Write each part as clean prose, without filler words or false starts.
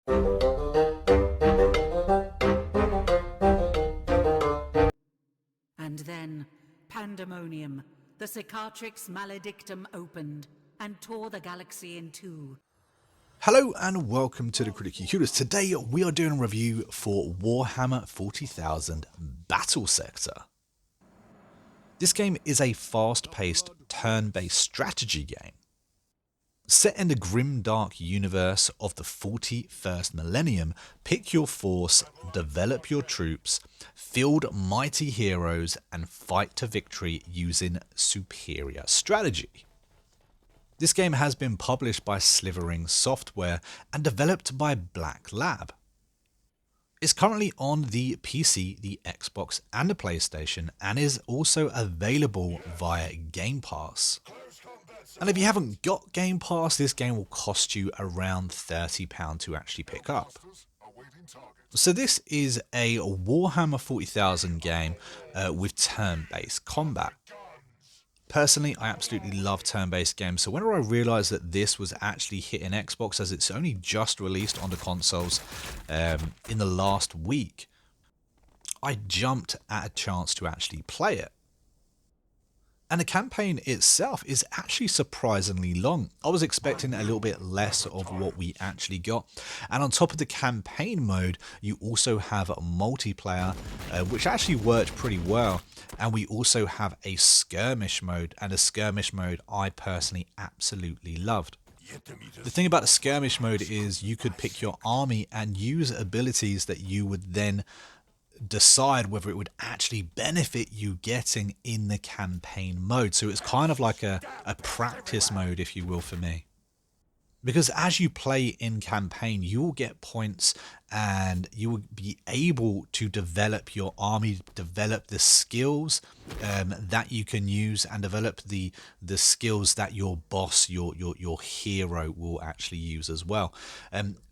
And then, pandemonium, the Cicatrix Maledictum opened and tore the galaxy in two. Hello and welcome to the Critically Clueless. Today we are doing a review for Warhammer 40,000 Battlesector. This game is a fast-paced, turn-based strategy game. Set in the grim dark universe of the 41st millennium, pick your force, develop your troops, field mighty heroes and fight to victory using superior strategy. This game has been published by Slithering Software and developed by Black Lab. It's currently on the PC, the Xbox and the PlayStation, and is also available via Game Pass. And if you haven't got Game Pass, this game will cost you around £30 to actually pick up. So this is a Warhammer 40,000 game with turn-based combat. Personally, I absolutely love turn-based games, so whenever I realised that this was actually hitting Xbox, as it's only just released on the consoles in the last week, I jumped at a chance to actually play it. And the campaign itself is actually surprisingly long. I was expecting a little bit less of what we actually got. And on top of the campaign mode, you also have multiplayer, which actually worked pretty well. And we also have a skirmish mode, and a skirmish mode I personally absolutely loved. The thing about the skirmish mode is you could pick your army and use abilities that you would then decide whether it would actually benefit you getting in the campaign mode. So it's kind of like a practice mode, if you will, for me. Because as you play in campaign, you will get points and you will be able to develop your army, develop the skills that you can use, and develop the skills that your boss, your hero will actually use as well.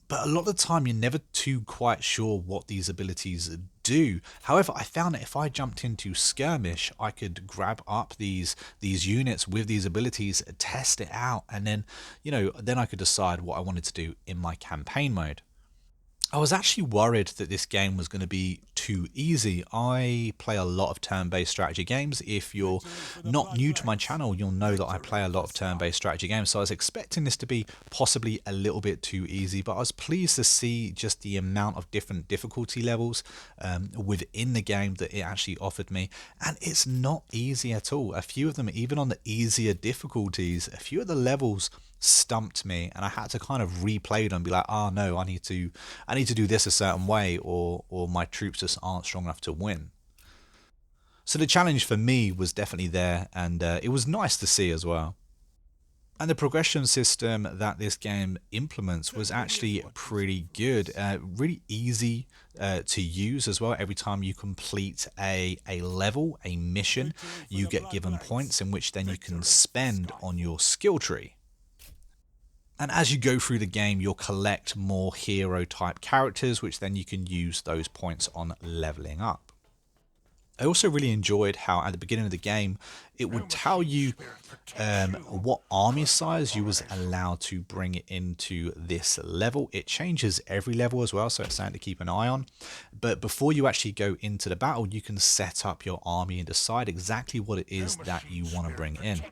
But a lot of the time you're never too quite sure what these abilities do. However, I found that if I jumped into skirmish, I could grab up these units with these abilities, test it out, and then, then I could decide what I wanted to do in my campaign mode. I was actually worried that this game was going to be too easy. I play a lot of turn-based strategy games. If you're not new to my channel, you'll know that I play a lot of turn-based strategy games. So I was expecting this to be possibly a little bit too easy, but I was pleased to see just the amount of different difficulty levels within the game that it actually offered me. And it's not easy at all. A few of them, even on the easier difficulties, a few of the levels stumped me, and I had to kind of replay them and be like, oh no, I need to do this a certain way, or my troops just aren't strong enough to win. So the challenge for me was definitely there, and it was nice to see as well. And the progression system that this game implements was actually pretty good, really easy to use as well. Every time you complete a level, a mission, you get given points in which then you can spend on your skill tree. And as you go through the game, you'll collect more hero type characters, which then you can use those points on leveling up. I also really enjoyed how at the beginning of the game, it would tell you what army size you was allowed to bring into this level. It changes every level as well, so it's something to keep an eye on. But before you actually go into the battle, you can set up your army and decide exactly what it is that you want to bring in.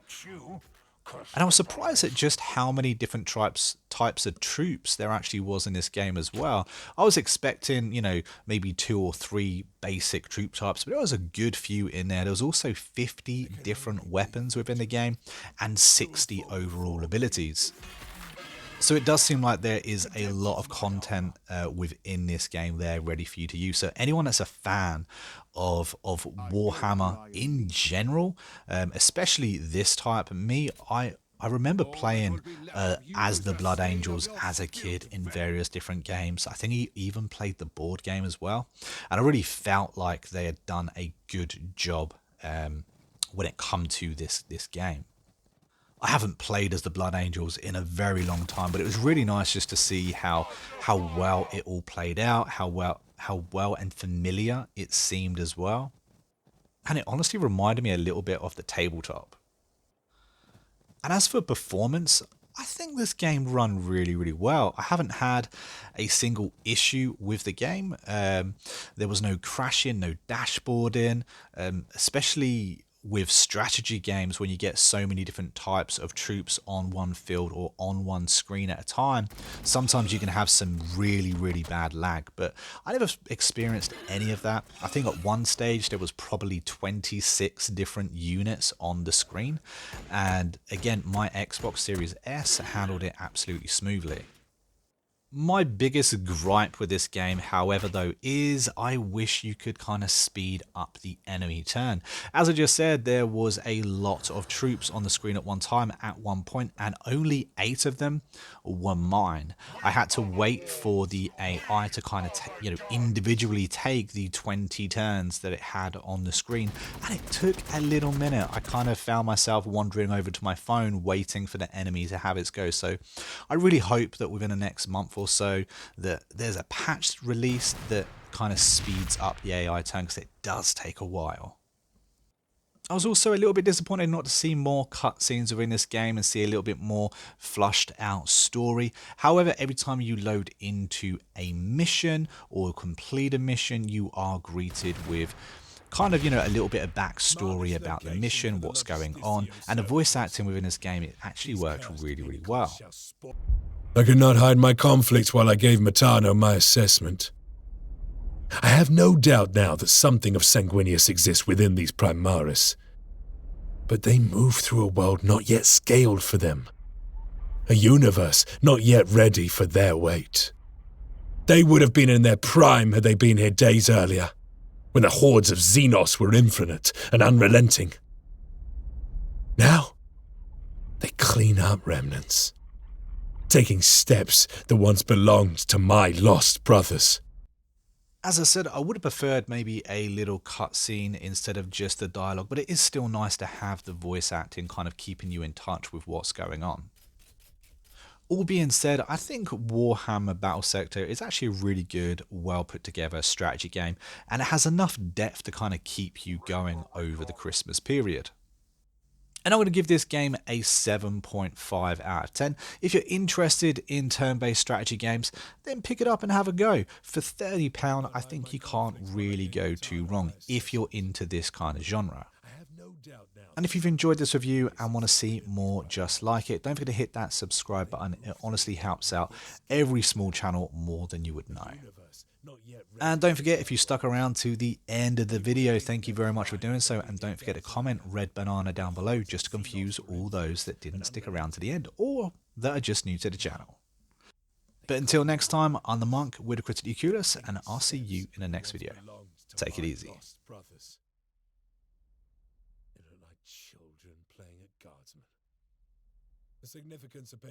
And I was surprised at just how many different types of troops there actually was in this game as well. I was expecting, maybe 2 or 3 basic troop types, but there was a good few in there. There was also 50 different weapons within the game and 60 overall abilities. So it does seem like there is a lot of content within this game there ready for you to use. So anyone that's a fan of Warhammer in general, especially this type, I remember playing as the Blood Angels as a kid in various different games. I think he even played the board game as well. And I really felt like they had done a good job when it come to this game. I haven't played as the Blood Angels in a very long time, but it was really nice just to see how well it all played out, how well and familiar it seemed as well. And it honestly reminded me a little bit of the tabletop. And as for performance, I think this game run really well. I haven't had a single issue with the game. There was no crashing, no dashboarding, especially with strategy games when you get so many different types of troops on one field or on one screen at a time. Sometimes you can have some really bad lag, but I never experienced any of that. I think at one stage there was probably 26 different units on the screen, and again, my Xbox Series S handled it absolutely smoothly. My biggest gripe with this game, however, though, is I wish you could kind of speed up the enemy turn. As I just said, there was a lot of troops on the screen at one time at one point, and only 8 of them were mine. I had to wait for the AI to kind of, individually take the 20 turns that it had on the screen, and it took a little minute. I kind of found myself wandering over to my phone, waiting for the enemy to have its go. So I really hope that within the next month or so that there's a patch released that kind of speeds up the AI turn, because it does take a while. I was also a little bit disappointed not to see more cutscenes within this game and see a little bit more flushed out story. However, every time you load into a mission or complete a mission, you are greeted with kind of, a little bit of backstory about the mission, what's going on, and the voice acting within this game, it actually worked really well. I could not hide my conflict while I gave Matano my assessment. I have no doubt now that something of Sanguinius exists within these Primaris. But they move through a world not yet scaled for them. A universe not yet ready for their weight. They would have been in their prime had they been here days earlier, when the hordes of Xenos were infinite and unrelenting. Now, they clean up remnants, taking steps that once belonged to my lost brothers. As I said, I would have preferred maybe a little cutscene instead of just the dialogue, but it is still nice to have the voice acting kind of keeping you in touch with what's going on. All being said, I think Warhammer Battlesector is actually a really good, well put together strategy game, and it has enough depth to kind of keep you going over the Christmas period. And I'm going to give this game a 7.5 out of 10. If you're interested in turn-based strategy games, then pick it up and have a go. For £30, I think you can't really go too wrong if you're into this kind of genre. And if you've enjoyed this review and want to see more just like it, don't forget to hit that subscribe button. It honestly helps out every small channel more than you would know. And don't forget, if you stuck around to the end of the video, thank you very much for doing so, and don't forget to comment red banana down below just to confuse all those that didn't stick around to the end or that are just new to the channel. But until next time, I'm the Monk with the Critically Clueless, and I'll see you in the next video. Take it easy. Children playing at guardsmen. The significance of